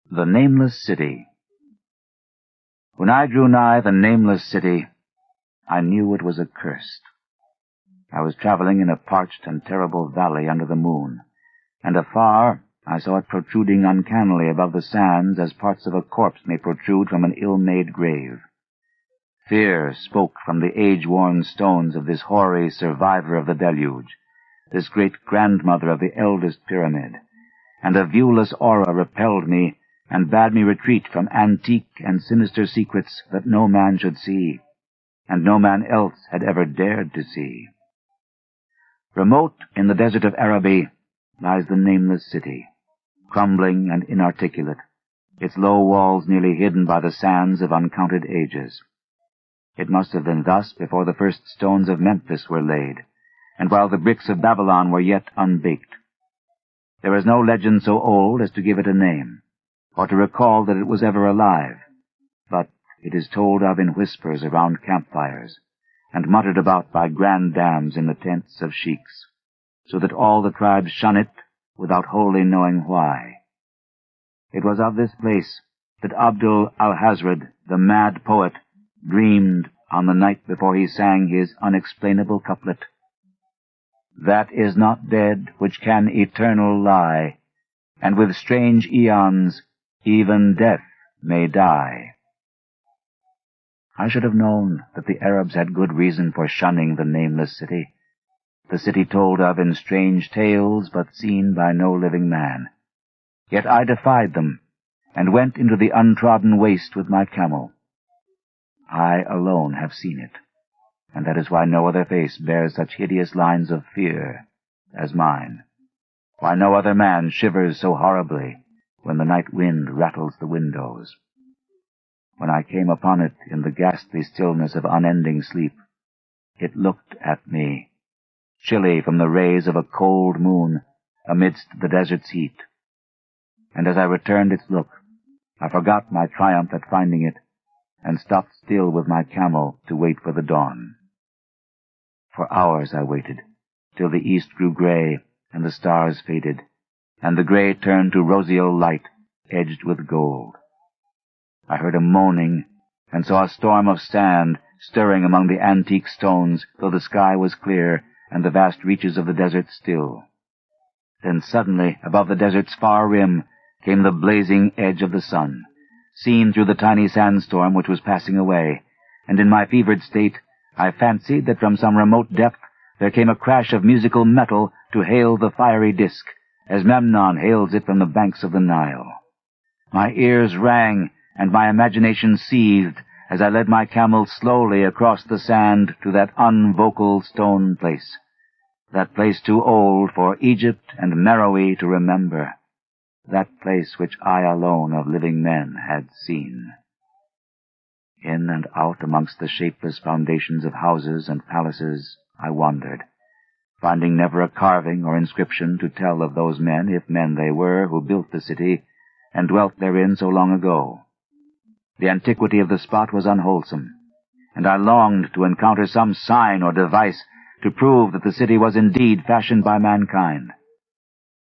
The Nameless City. When I drew nigh the Nameless City, I knew it was accursed. I was traveling in a parched and terrible valley under the moon, and afar I saw it protruding uncannily above the sands as parts of a corpse may protrude from an ill-made grave. Fear spoke from the age-worn stones of this hoary survivor of the deluge, this great-grandmother of the eldest pyramid, and a viewless aura repelled me and bade me retreat from antique and sinister secrets that no man should see, and no man else had ever dared to see. Remote in the desert of Araby lies the Nameless City, crumbling and inarticulate, its low walls nearly hidden by the sands of uncounted ages. It must have been thus before the first stones of Memphis were laid, and while the bricks of Babylon were yet unbaked. There is no legend so old as to give it a name, or to recall that it was ever alive, but it is told of in whispers around campfires, and muttered about by grand dames in the tents of sheiks, so that all the tribes shun it without wholly knowing why. It was of this place that Abdul al-Hazred, the mad poet, dreamed on the night before he sang his unexplainable couplet. That is not dead which can eternal lie, and with strange eons even death may die. I should have known that the Arabs had good reason for shunning the Nameless City, the city told of in strange tales but seen by no living man. Yet I defied them, and went into the untrodden waste with my camel. I alone have seen it, and that is why no other face bears such hideous lines of fear as mine, why no other man shivers so horribly when the night wind rattles the windows. When I came upon it in the ghastly stillness of unending sleep, it looked at me, chilly from the rays of a cold moon amidst the desert's heat. And as I returned its look, I forgot my triumph at finding it, and stopped still with my camel to wait for the dawn. For hours I waited, till the east grew gray and the stars faded, and the gray turned to roseal light edged with gold. I heard a moaning, and saw a storm of sand stirring among the antique stones, though the sky was clear and the vast reaches of the desert still. Then suddenly, above the desert's far rim, came the blazing edge of the sun, seen through the tiny sandstorm which was passing away, and in my fevered state I fancied that from some remote depth there came a crash of musical metal to hail the fiery disk, as Memnon hails it from the banks of the Nile. My ears rang, and my imagination seethed, as I led my camel slowly across the sand to that unvocal stone place, that place too old for Egypt and Meroe to remember, that place which I alone of living men had seen. In and out amongst the shapeless foundations of houses and palaces I wandered, finding never a carving or inscription to tell of those men, if men they were, who built the city and dwelt therein so long ago. The antiquity of the spot was unwholesome, and I longed to encounter some sign or device to prove that the city was indeed fashioned by mankind.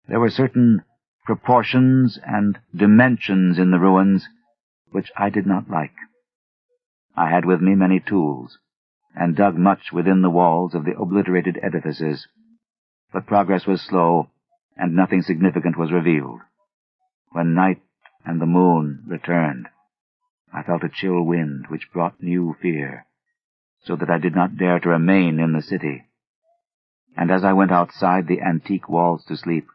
There were certain proportions and dimensions in the ruins which I did not like. I had with me many tools, and dug much within the walls of the obliterated edifices, but progress was slow, and nothing significant was revealed. When night and the moon returned, I felt a chill wind which brought new fear, so that I did not dare to remain in the city. And as I went outside the antique walls to sleep,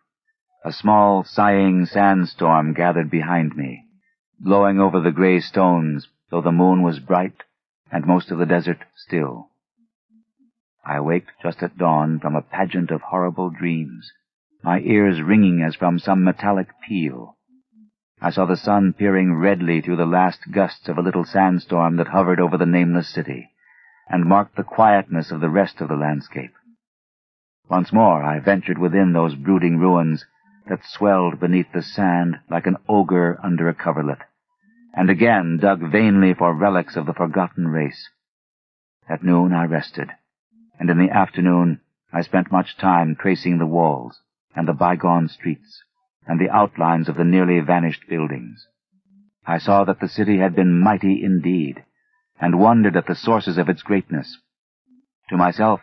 a small sighing sandstorm gathered behind me, blowing over the gray stones, though the moon was bright and most of the desert still. I waked just at dawn from a pageant of horrible dreams, my ears ringing as from some metallic peal. I saw the sun peering redly through the last gusts of a little sandstorm that hovered over the Nameless City, and marked the quietness of the rest of the landscape. Once more I ventured within those brooding ruins that swelled beneath the sand like an ogre under a coverlet, and again dug vainly for relics of the forgotten race. At noon I rested, and in the afternoon I spent much time tracing the walls and the bygone streets, and the outlines of the nearly vanished buildings. I saw that the city had been mighty indeed, and wondered at the sources of its greatness. To myself,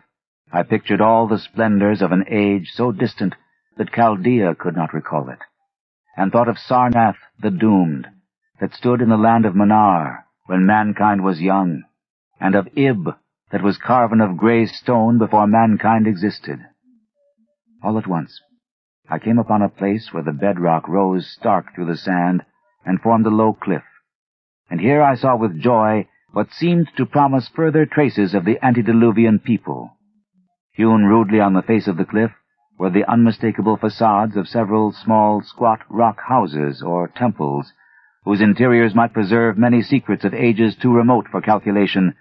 I pictured all the splendors of an age so distant that Chaldea could not recall it, and thought of Sarnath the Doomed, that stood in the land of Manar when mankind was young, and of Ib, that was carven of grey stone before mankind existed. All at once, I came upon a place where the bedrock rose stark through the sand and formed a low cliff, and here I saw with joy what seemed to promise further traces of the antediluvian people. Hewn rudely on the face of the cliff were the unmistakable facades of several small, squat rock houses or temples, whose interiors might preserve many secrets of ages too remote for calculation,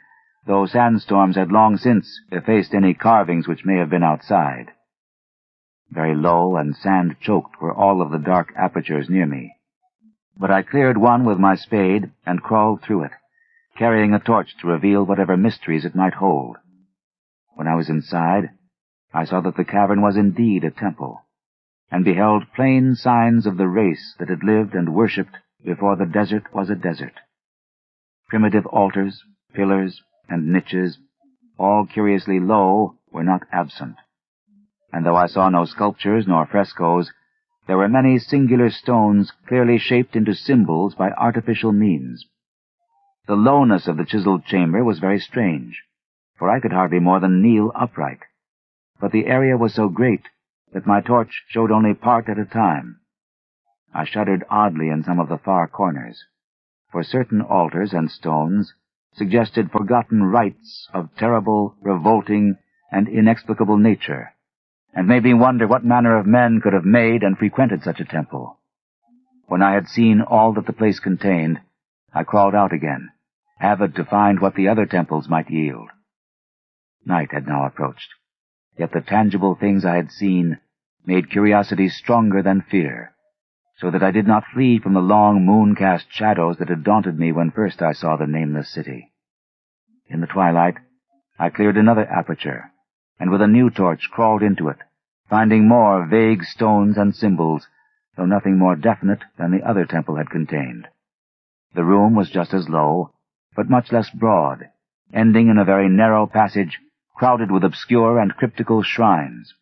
though sandstorms had long since effaced any carvings which may have been outside. Very low and sand-choked were all of the dark apertures near me, but I cleared one with my spade and crawled through it, carrying a torch to reveal whatever mysteries it might hold. When I was inside, I saw that the cavern was indeed a temple, and beheld plain signs of the race that had lived and worshipped before the desert was a desert. Primitive altars, pillars, and niches, all curiously low, were not absent, and though I saw no sculptures nor frescoes, there were many singular stones clearly shaped into symbols by artificial means. The lowness of the chiseled chamber was very strange, for I could hardly more than kneel upright, but the area was so great that my torch showed only part at a time. I shuddered oddly in some of the far corners, for certain altars and stones suggested forgotten rites of terrible, revolting, and inexplicable nature, and made me wonder what manner of men could have made and frequented such a temple. When I had seen all that the place contained, I crawled out again, avid to find what the other temples might yield. Night had now approached, yet the tangible things I had seen made curiosity stronger than fear, so that I did not flee from the long moon-cast shadows that had daunted me when first I saw the Nameless City. In the twilight, I cleared another aperture, and with a new torch crawled into it, finding more vague stones and symbols, though nothing more definite than the other temple had contained. The room was just as low, but much less broad, ending in a very narrow passage crowded with obscure and cryptical shrines.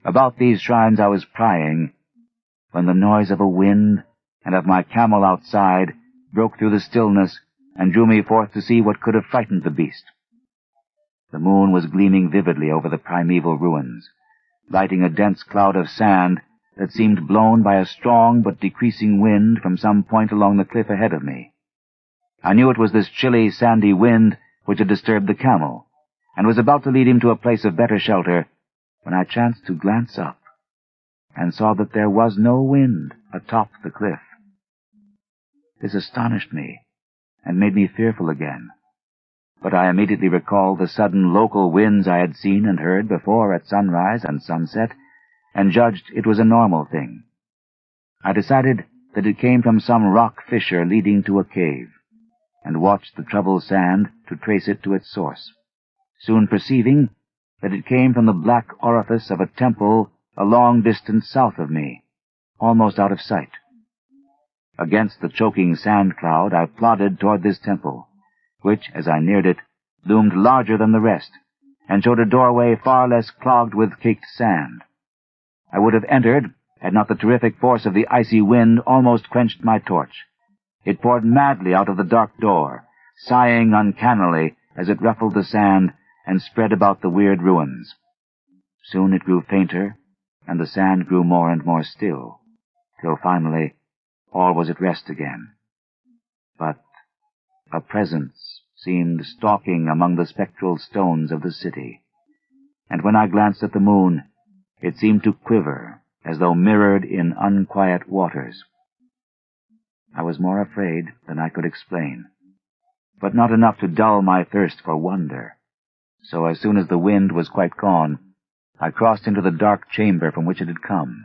About these shrines I was prying, when the noise of a wind and of my camel outside broke through the stillness and drew me forth to see what could have frightened the beast. The moon was gleaming vividly over the primeval ruins, lighting a dense cloud of sand that seemed blown by a strong but decreasing wind from some point along the cliff ahead of me. I knew it was this chilly, sandy wind which had disturbed the camel, and was about to lead him to a place of better shelter, when I chanced to glance up, and saw that there was no wind atop the cliff. This astonished me, and made me fearful again, but I immediately recalled the sudden local winds I had seen and heard before at sunrise and sunset, and judged it was a normal thing. I decided that it came from some rock fissure leading to a cave, and watched the troubled sand to trace it to its source, soon perceiving that it came from the black orifice of a temple a long distance south of me, almost out of sight. Against the choking sand cloud I plodded toward this temple, which, as I neared it, loomed larger than the rest, and showed a doorway far less clogged with caked sand. I would have entered, had not the terrific force of the icy wind almost quenched my torch. It poured madly out of the dark door, sighing uncannily as it ruffled the sand and spread about the weird ruins. Soon it grew fainter, and the sand grew more and more still, till finally all was at rest again. But a presence seemed stalking among the spectral stones of the city, and when I glanced at the moon, it seemed to quiver as though mirrored in unquiet waters. I was more afraid than I could explain, but not enough to dull my thirst for wonder. So as soon as the wind was quite gone, I crossed into the dark chamber from which it had come.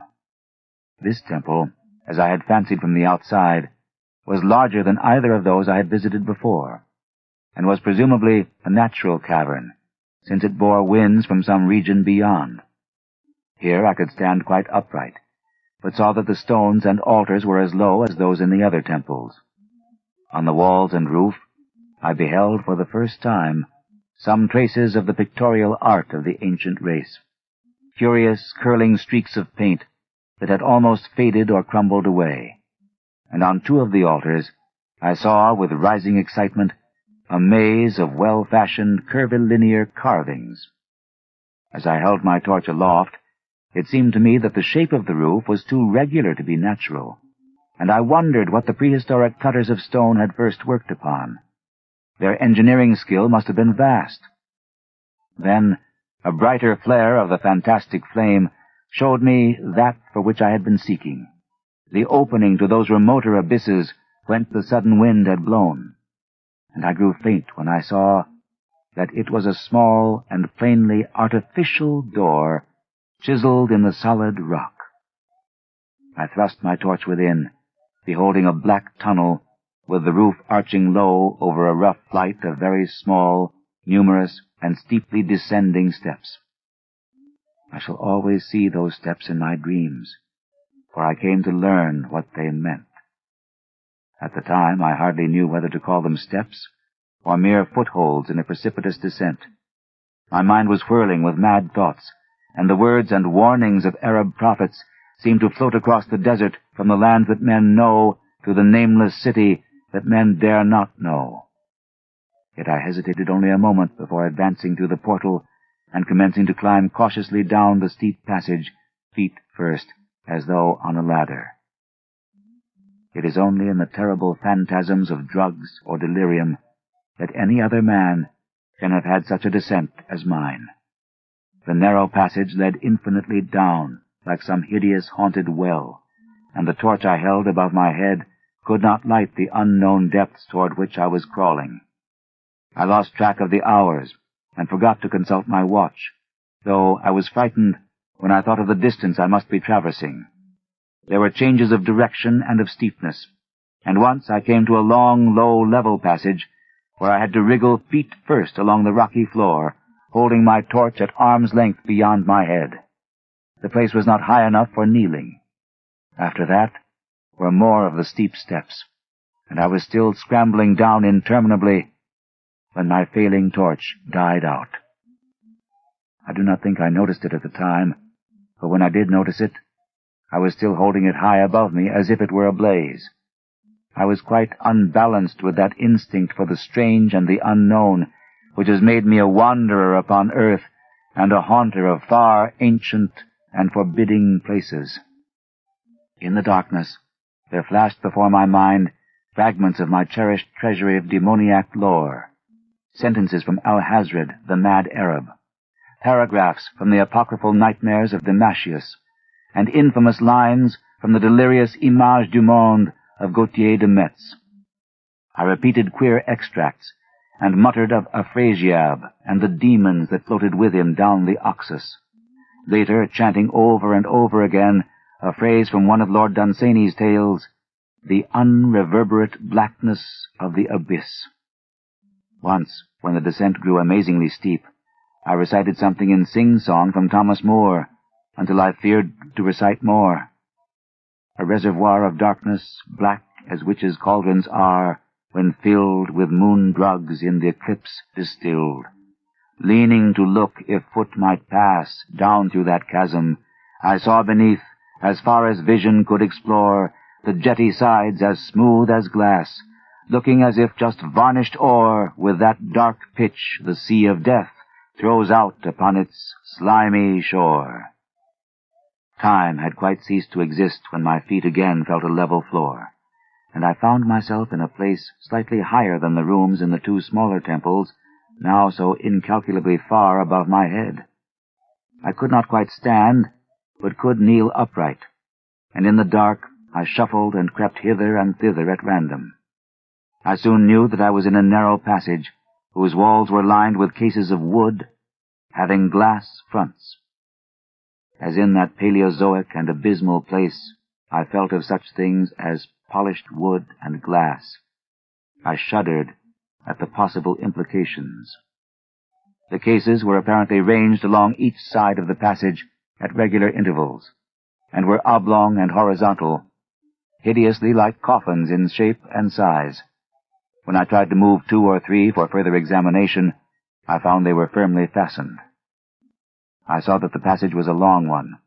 This temple, as I had fancied from the outside, was larger than either of those I had visited before, and was presumably a natural cavern, since it bore winds from some region beyond. Here I could stand quite upright, but saw that the stones and altars were as low as those in the other temples. On the walls and roof, I beheld for the first time some traces of the pictorial art of the ancient race, curious curling streaks of paint that had almost faded or crumbled away. And on two of the altars I saw, with rising excitement, a maze of well-fashioned curvilinear carvings. As I held my torch aloft, it seemed to me that the shape of the roof was too regular to be natural, and I wondered what the prehistoric cutters of stone had first worked upon. Their engineering skill must have been vast. Then a brighter flare of the fantastic flame showed me that for which I had been seeking, the opening to those remoter abysses whence the sudden wind had blown, and I grew faint when I saw that it was a small and plainly artificial door chiseled in the solid rock. I thrust my torch within, beholding a black tunnel with the roof arching low over a rough flight of very small, numerous, and steeply descending steps. I shall always see those steps in my dreams, for I came to learn what they meant. At the time, I hardly knew whether to call them steps or mere footholds in a precipitous descent. My mind was whirling with mad thoughts, and the words and warnings of Arab prophets seemed to float across the desert from the land that men know to the nameless city that men dare not know. Yet I hesitated only a moment before advancing through the portal and commencing to climb cautiously down the steep passage, feet first, as though on a ladder. It is only in the terrible phantasms of drugs or delirium that any other man can have had such a descent as mine. The narrow passage led infinitely down, like some hideous haunted well, and the torch I held above my head could not light the unknown depths toward which I was crawling. I lost track of the hours and forgot to consult my watch, though I was frightened when I thought of the distance I must be traversing. There were changes of direction and of steepness, and once I came to a long, low, level passage where I had to wriggle feet first along the rocky floor, holding my torch at arm's length beyond my head. The place was not high enough for kneeling. After that were more of the steep steps, and I was still scrambling down interminably when my failing torch died out. I do not think I noticed it at the time, but when I did notice it, I was still holding it high above me as if it were ablaze. I was quite unbalanced with that instinct for the strange and the unknown which has made me a wanderer upon earth and a haunter of far, ancient, and forbidding places. In the darkness, there flashed before my mind fragments of my cherished treasury of demoniac lore, sentences from Al-Hazred, the mad Arab, paragraphs from the apocryphal nightmares of Damascius, and infamous lines from the delirious Images du Monde of Gautier de Metz. I repeated queer extracts, and muttered of Afrasiab and the demons that floated with him down the Oxus, later chanting over and over again a phrase from one of Lord Dunsany's tales, the unreverberate blackness of the abyss. Once, when the descent grew amazingly steep, I recited something in sing-song from Thomas Moore, until I feared to recite more. A reservoir of darkness, black as witches' cauldrons are, when filled with moon drugs in the eclipse distilled. Leaning to look if foot might pass down through that chasm, I saw beneath, as far as vision could explore, the jetty sides as smooth as glass, looking as if just varnished o'er with that dark pitch the sea of death throws out upon its slimy shore. Time had quite ceased to exist when my feet again felt a level floor, and I found myself in a place slightly higher than the rooms in the two smaller temples, now so incalculably far above my head. I could not quite stand, but could kneel upright, and in the dark I shuffled and crept hither and thither at random. I soon knew that I was in a narrow passage, whose walls were lined with cases of wood, having glass fronts. As in that Paleozoic and abysmal place, I felt of such things as polished wood and glass. I shuddered at the possible implications. The cases were apparently ranged along each side of the passage at regular intervals, and were oblong and horizontal, hideously like coffins in shape and size. When I tried to move 2 or 3 for further examination, I found they were firmly fastened. I saw that the passage was a long one,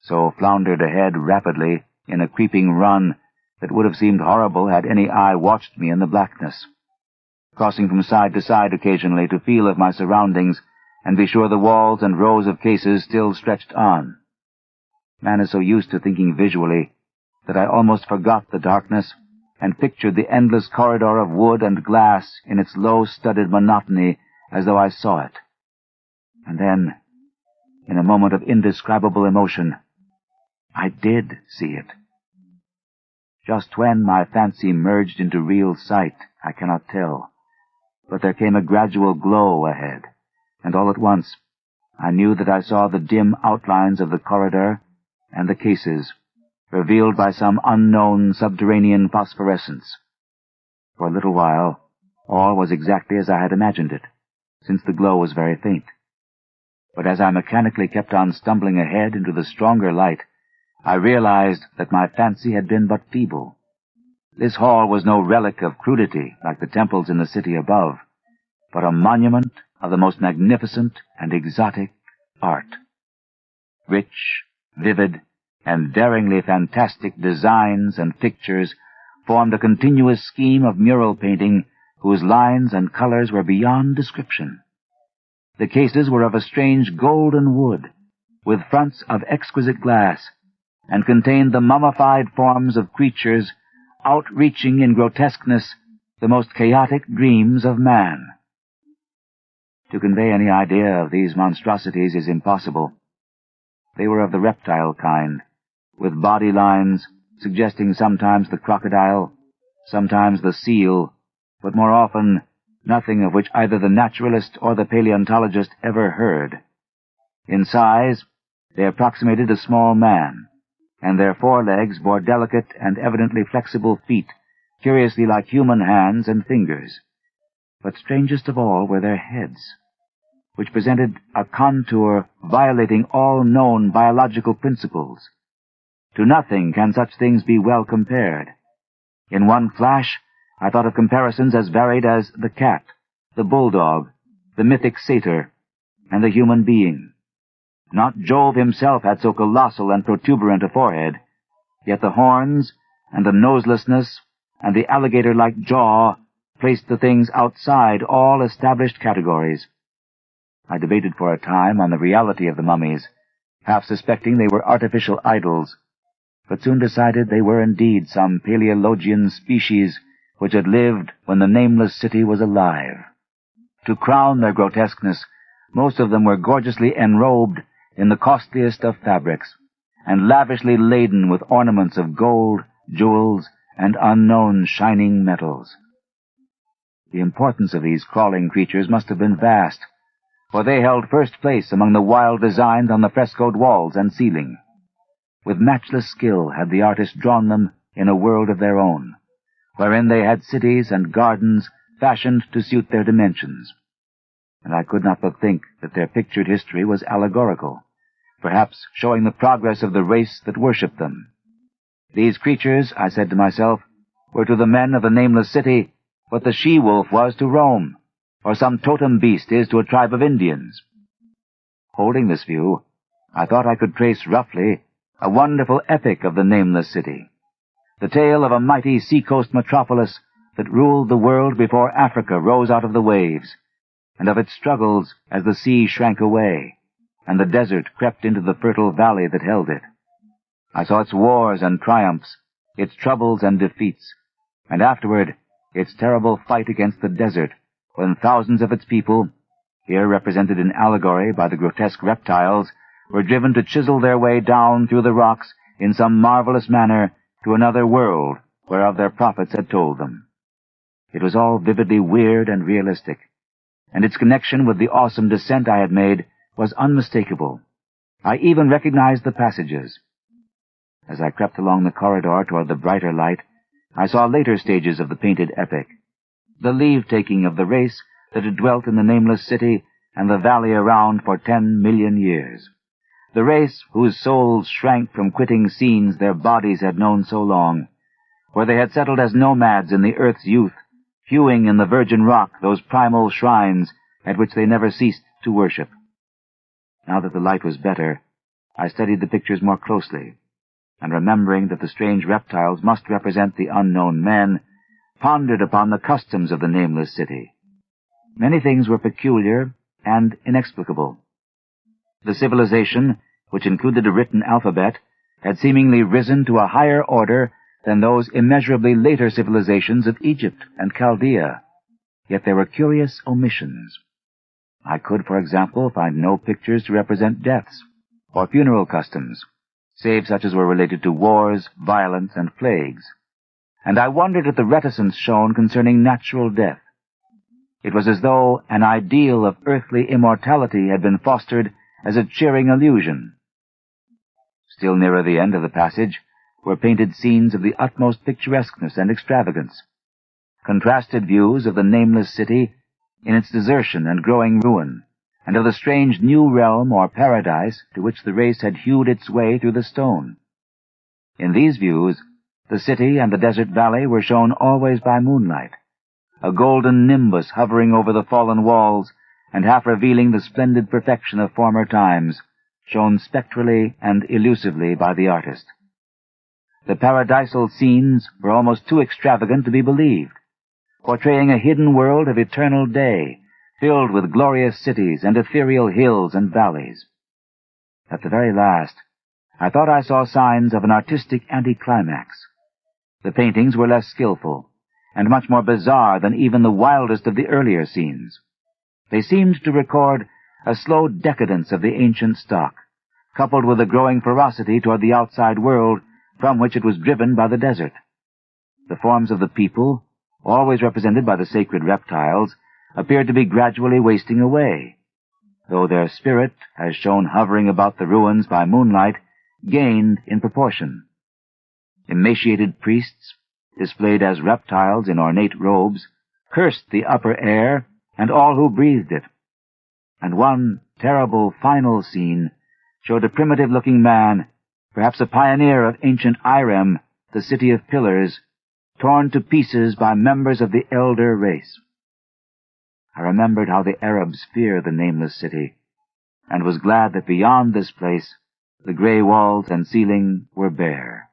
so floundered ahead rapidly in a creeping run that would have seemed horrible had any eye watched me in the blackness, crossing from side to side occasionally to feel of my surroundings and be sure the walls and rows of cases still stretched on. Man is so used to thinking visually that I almost forgot the darkness and pictured the endless corridor of wood and glass in its low-studded monotony as though I saw it. And then, in a moment of indescribable emotion, I did see it. Just when my fancy merged into real sight, I cannot tell, but there came a gradual glow ahead, and all at once I knew that I saw the dim outlines of the corridor and the cases, revealed by some unknown subterranean phosphorescence. For a little while, all was exactly as I had imagined it, since the glow was very faint. But as I mechanically kept on stumbling ahead into the stronger light, I realized that my fancy had been but feeble. This hall was no relic of crudity like the temples in the city above, but a monument of the most magnificent and exotic art. Rich, vivid, and daringly fantastic designs and pictures formed a continuous scheme of mural painting whose lines and colors were beyond description. The cases were of a strange golden wood, with fronts of exquisite glass, and contained the mummified forms of creatures outreaching in grotesqueness the most chaotic dreams of man. To convey any idea of these monstrosities is impossible. They were of the reptile kind, with body lines suggesting sometimes the crocodile, sometimes the seal, but more often nothing of which either the naturalist or the paleontologist ever heard. In size, they approximated a small man, and their forelegs bore delicate and evidently flexible feet, curiously like human hands and fingers. But strangest of all were their heads, which presented a contour violating all known biological principles. To nothing can such things be well compared. In one flash, I thought of comparisons as varied as the cat, the bulldog, the mythic satyr, and the human being. Not Jove himself had so colossal and protuberant a forehead, yet the horns, and the noselessness, and the alligator-like jaw placed the things outside all established categories. I debated for a time on the reality of the mummies, half suspecting they were artificial idols, but soon decided they were indeed some Paleologian species which had lived when the Nameless City was alive. To crown their grotesqueness, most of them were gorgeously enrobed in the costliest of fabrics, and lavishly laden with ornaments of gold, jewels, and unknown shining metals. The importance of these crawling creatures must have been vast, for they held first place among the wild designs on the frescoed walls and ceiling. With matchless skill had the artist drawn them in a world of their own, wherein they had cities and gardens fashioned to suit their dimensions. And I could not but think that their pictured history was allegorical, perhaps showing the progress of the race that worshipped them. These creatures, I said to myself, were to the men of the Nameless City what the she-wolf was to Rome, or some totem beast is to a tribe of Indians. Holding this view, I thought I could trace roughly a wonderful epic of the Nameless City, the tale of a mighty sea-coast metropolis that ruled the world before Africa rose out of the waves, and of its struggles as the sea shrank away, and the desert crept into the fertile valley that held it. I saw its wars and triumphs, its troubles and defeats, and afterward its terrible fight against the desert, when thousands of its people, here represented in allegory by the grotesque reptiles, were driven to chisel their way down through the rocks in some marvelous manner to another world whereof their prophets had told them. It was all vividly weird and realistic, and its connection with the awesome descent I had made was unmistakable. I even recognized the passages. As I crept along the corridor toward the brighter light, I saw later stages of the painted epic, the leave-taking of the race that had dwelt in the Nameless City and the valley around for 10 million years, the race whose souls shrank from quitting scenes their bodies had known so long, where they had settled as nomads in the earth's youth, hewing in the virgin rock those primal shrines at which they never ceased to worship. Now that the light was better, I studied the pictures more closely, and remembering that the strange reptiles must represent the unknown men, pondered upon the customs of the Nameless City. Many things were peculiar and inexplicable. The civilization, which included a written alphabet, had seemingly risen to a higher order than those immeasurably later civilizations of Egypt and Chaldea. Yet there were curious omissions. I could, for example, find no pictures to represent deaths or funeral customs, save such as were related to wars, violence, and plagues. And I wondered at the reticence shown concerning natural death. It was as though an ideal of earthly immortality had been fostered as a cheering illusion. Still nearer the end of the passage were painted scenes of the utmost picturesqueness and extravagance, contrasted views of the Nameless City in its desertion and growing ruin, and of the strange new realm or paradise to which the race had hewed its way through the stone. In these views, the city and the desert valley were shown always by moonlight, a golden nimbus hovering over the fallen walls and half revealing the splendid perfection of former times, shown spectrally and elusively by the artist. The paradisal scenes were almost too extravagant to be believed, portraying a hidden world of eternal day, filled with glorious cities and ethereal hills and valleys. At the very last, I thought I saw signs of an artistic anticlimax. The paintings were less skillful, and much more bizarre than even the wildest of the earlier scenes. They seemed to record a slow decadence of the ancient stock, coupled with a growing ferocity toward the outside world from which it was driven by the desert. The forms of the people, always represented by the sacred reptiles, appeared to be gradually wasting away, though their spirit, as shown hovering about the ruins by moonlight, gained in proportion. Emaciated priests, displayed as reptiles in ornate robes, cursed the upper air and all who breathed it. And one terrible final scene showed a primitive-looking man, perhaps a pioneer of ancient Irem, the city of pillars, torn to pieces by members of the elder race. I remembered how the Arabs fear the Nameless City, and was glad that beyond this place the gray walls and ceiling were bare.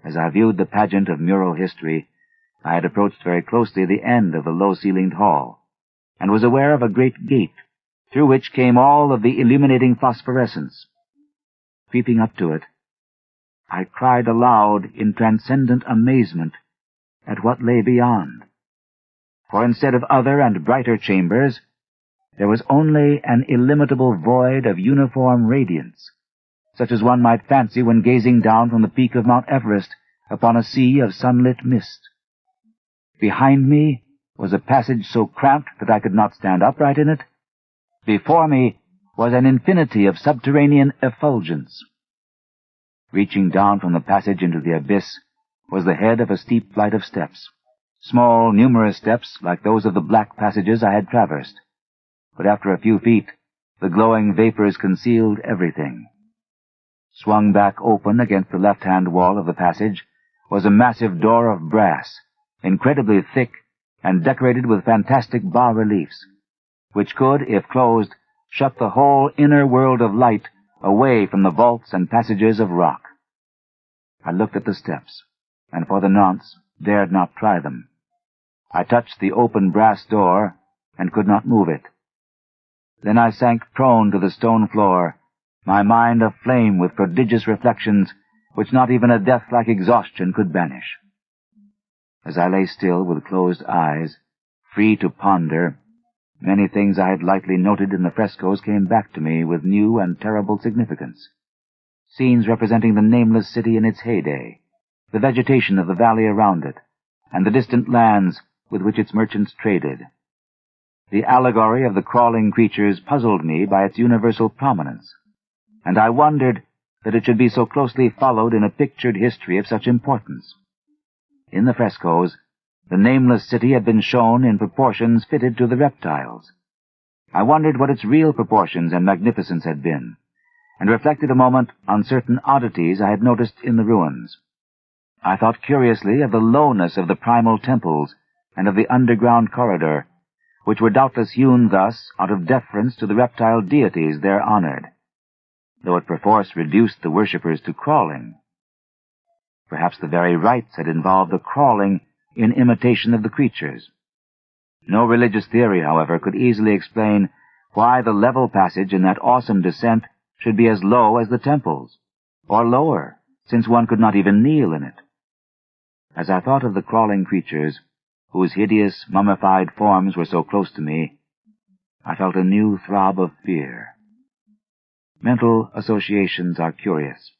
As I viewed the pageant of mural history, I had approached very closely the end of the low-ceilinged hall, and was aware of a great gate, through which came all of the illuminating phosphorescence. Creeping up to it, I cried aloud in transcendent amazement at what lay beyond. For instead of other and brighter chambers, there was only an illimitable void of uniform radiance, such as one might fancy when gazing down from the peak of Mount Everest upon a sea of sunlit mist. Behind me was a passage so cramped that I could not stand upright in it. Before me was an infinity of subterranean effulgence. Reaching down from the passage into the abyss was the head of a steep flight of steps, small, numerous steps like those of the black passages I had traversed. But after a few feet, the glowing vapors concealed everything. Swung back open against the left-hand wall of the passage was a massive door of brass, incredibly thick and decorated with fantastic bas-reliefs, which could, if closed, shut the whole inner world of light away from the vaults and passages of rock. I looked at the steps, and for the nonce dared not try them. I touched the open brass door, and could not move it. Then I sank prone to the stone floor, my mind aflame with prodigious reflections which not even a death-like exhaustion could banish. As I lay still with closed eyes, free to ponder, many things I had lightly noted in the frescoes came back to me with new and terrible significance. Scenes representing the Nameless City in its heyday, the vegetation of the valley around it, and the distant lands with which its merchants traded. The allegory of the crawling creatures puzzled me by its universal prominence, and I wondered that it should be so closely followed in a pictured history of such importance. In the frescoes, the Nameless City had been shown in proportions fitted to the reptiles. I wondered what its real proportions and magnificence had been, and reflected a moment on certain oddities I had noticed in the ruins. I thought curiously of the lowness of the primal temples and of the underground corridor, which were doubtless hewn thus out of deference to the reptile deities there honored, though it perforce reduced the worshippers to crawling. Perhaps the very rites had involved the crawling in imitation of the creatures. No religious theory, however, could easily explain why the level passage in that awesome descent should be as low as the temples, or lower, since one could not even kneel in it. As I thought of the crawling creatures, whose hideous, mummified forms were so close to me, I felt a new throb of fear. Mental associations are curious,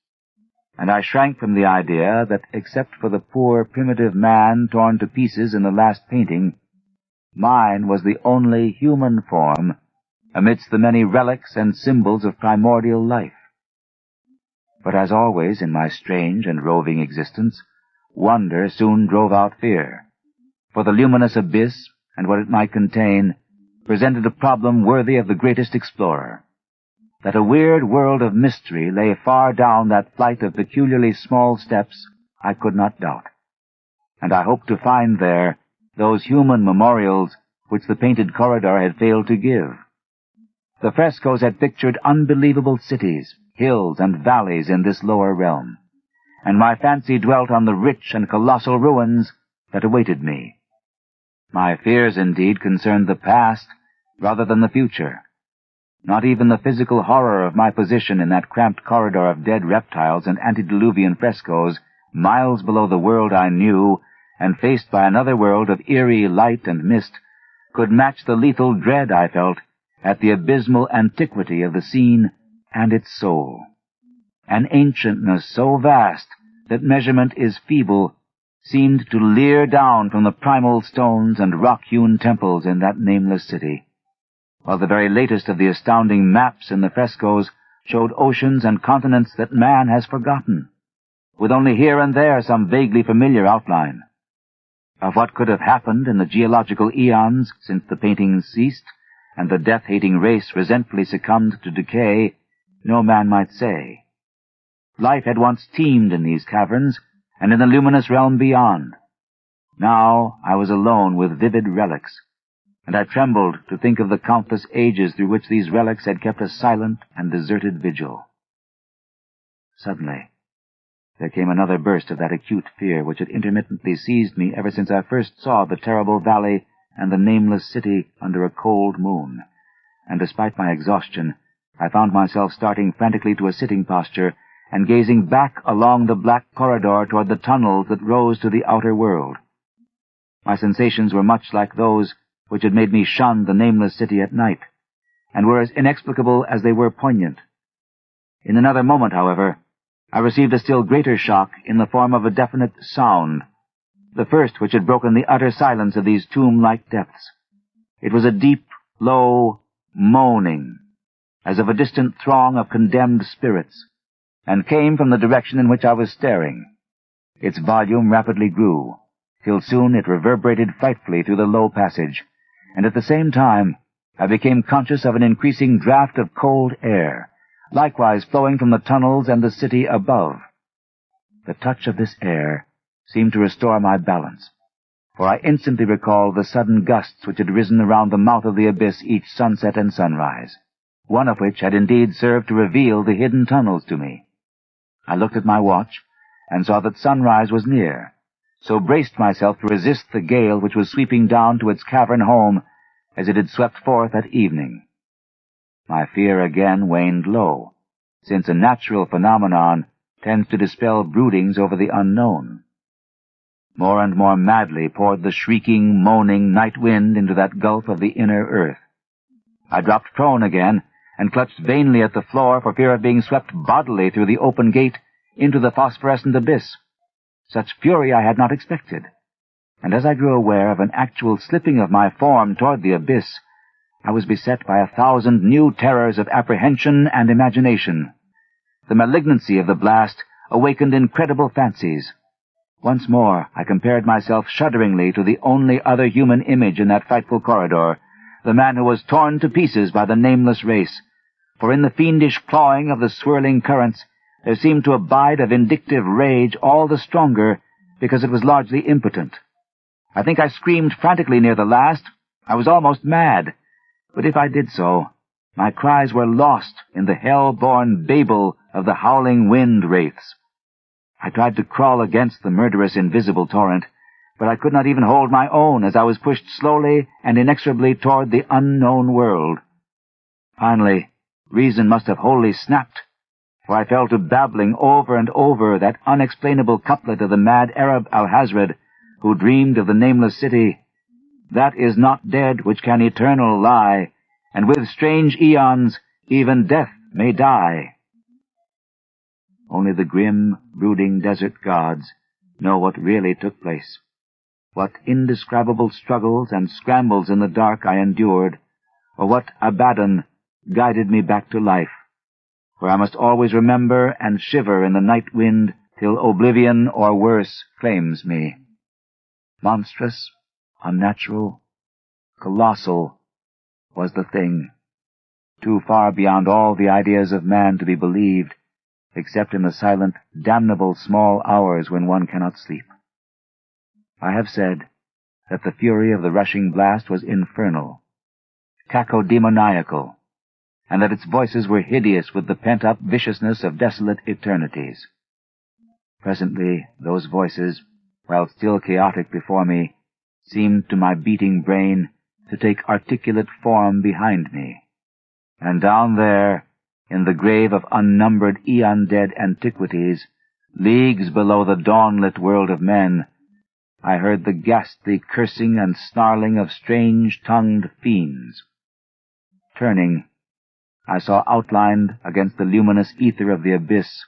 and I shrank from the idea that, except for the poor, primitive man torn to pieces in the last painting, mine was the only human form amidst the many relics and symbols of primordial life. But as always in my strange and roving existence, wonder soon drove out fear, for the luminous abyss and what it might contain presented a problem worthy of the greatest explorer. That a weird world of mystery lay far down that flight of peculiarly small steps I could not doubt, and I hoped to find there those human memorials which the painted corridor had failed to give. The frescoes had pictured unbelievable cities, hills, and valleys in this lower realm, and my fancy dwelt on the rich and colossal ruins that awaited me. My fears, indeed, concerned the past rather than the future. Not even the physical horror of my position in that cramped corridor of dead reptiles and antediluvian frescoes, miles below the world I knew, and faced by another world of eerie light and mist, could match the lethal dread I felt at the abysmal antiquity of the scene and its soul. An ancientness so vast that measurement is feeble seemed to leer down from the primal stones and rock-hewn temples in that nameless city, while the very latest of the astounding maps in the frescoes showed oceans and continents that man has forgotten, with only here and there some vaguely familiar outline. Of what could have happened in the geological eons since the paintings ceased, and the death-hating race resentfully succumbed to decay, no man might say. Life had once teemed in these caverns, and in the luminous realm beyond. Now I was alone with vivid relics, and I trembled to think of the countless ages through which these relics had kept a silent and deserted vigil. Suddenly, there came another burst of that acute fear which had intermittently seized me ever since I first saw the terrible valley and the nameless city under a cold moon, and despite my exhaustion, I found myself starting frantically to a sitting posture and gazing back along the black corridor toward the tunnels that rose to the outer world. My sensations were much like those which had made me shun the nameless city at night, and were as inexplicable as they were poignant. In another moment, however, I received a still greater shock in the form of a definite sound, the first which had broken the utter silence of these tomb-like depths. It was a deep, low moaning, as of a distant throng of condemned spirits, and came from the direction in which I was staring. Its volume rapidly grew, till soon it reverberated frightfully through the low passage, and at the same time I became conscious of an increasing draught of cold air, likewise flowing from the tunnels and the city above. The touch of this air seemed to restore my balance, for I instantly recalled the sudden gusts which had risen around the mouth of the abyss each sunset and sunrise, one of which had indeed served to reveal the hidden tunnels to me. I looked at my watch, and saw that sunrise was near, so braced myself to resist the gale which was sweeping down to its cavern home as it had swept forth at evening. My fear again waned low, since a natural phenomenon tends to dispel broodings over the unknown. More and more madly poured the shrieking, moaning night wind into that gulf of the inner earth. I dropped prone again, and clutched vainly at the floor for fear of being swept bodily through the open gate into the phosphorescent abyss. Such fury I had not expected, and as I grew aware of an actual slipping of my form toward the abyss, I was beset by 1,000 new terrors of apprehension and imagination. The malignancy of the blast awakened incredible fancies. Once more I compared myself shudderingly to the only other human image in that frightful corridor, the man who was torn to pieces by the nameless race, for in the fiendish clawing of the swirling currents there seemed to abide a vindictive rage all the stronger because it was largely impotent. I think I screamed frantically near the last. I was almost mad, but if I did so, my cries were lost in the hell-born babel of the howling wind wraiths. I tried to crawl against the murderous invisible torrent, but I could not even hold my own as I was pushed slowly and inexorably toward the unknown world. Finally, reason must have wholly snapped, for I fell to babbling over and over that unexplainable couplet of the mad Arab Alhazred, who dreamed of the nameless city. That is not dead which can eternal lie, and with strange eons even death may die. Only the grim, brooding desert gods know what really took place, what indescribable struggles and scrambles in the dark I endured, or what Abaddon guided me back to life, for I must always remember and shiver in the night wind till oblivion or worse claims me. Monstrous, unnatural, colossal was the thing, too far beyond all the ideas of man to be believed, except in the silent, damnable small hours when one cannot sleep. I have said that the fury of the rushing blast was infernal, cacodemoniacal, and that its voices were hideous with the pent-up viciousness of desolate eternities. Presently those voices, while still chaotic before me, seemed to my beating brain to take articulate form behind me, and down there, in the grave of unnumbered eon-dead antiquities, leagues below the dawn-lit world of men, I heard the ghastly cursing and snarling of strange-tongued fiends. Turning, I saw outlined against the luminous ether of the abyss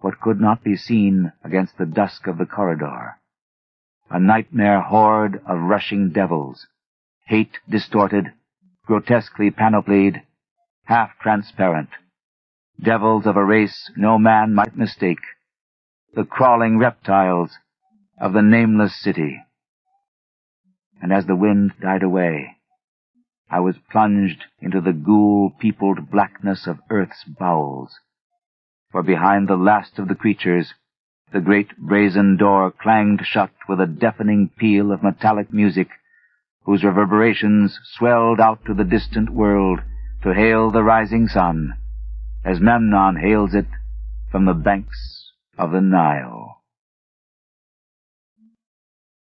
what could not be seen against the dusk of the corridor, a nightmare horde of rushing devils, hate-distorted, grotesquely panoplied, half-transparent, devils of a race no man might mistake, the crawling reptiles of the nameless city. And as the wind died away, I was plunged into the ghoul-peopled blackness of earth's bowels, for behind the last of the creatures, the great brazen door clanged shut with a deafening peal of metallic music, whose reverberations swelled out to the distant world to hail the rising sun, as Memnon hails it from the banks of the Nile.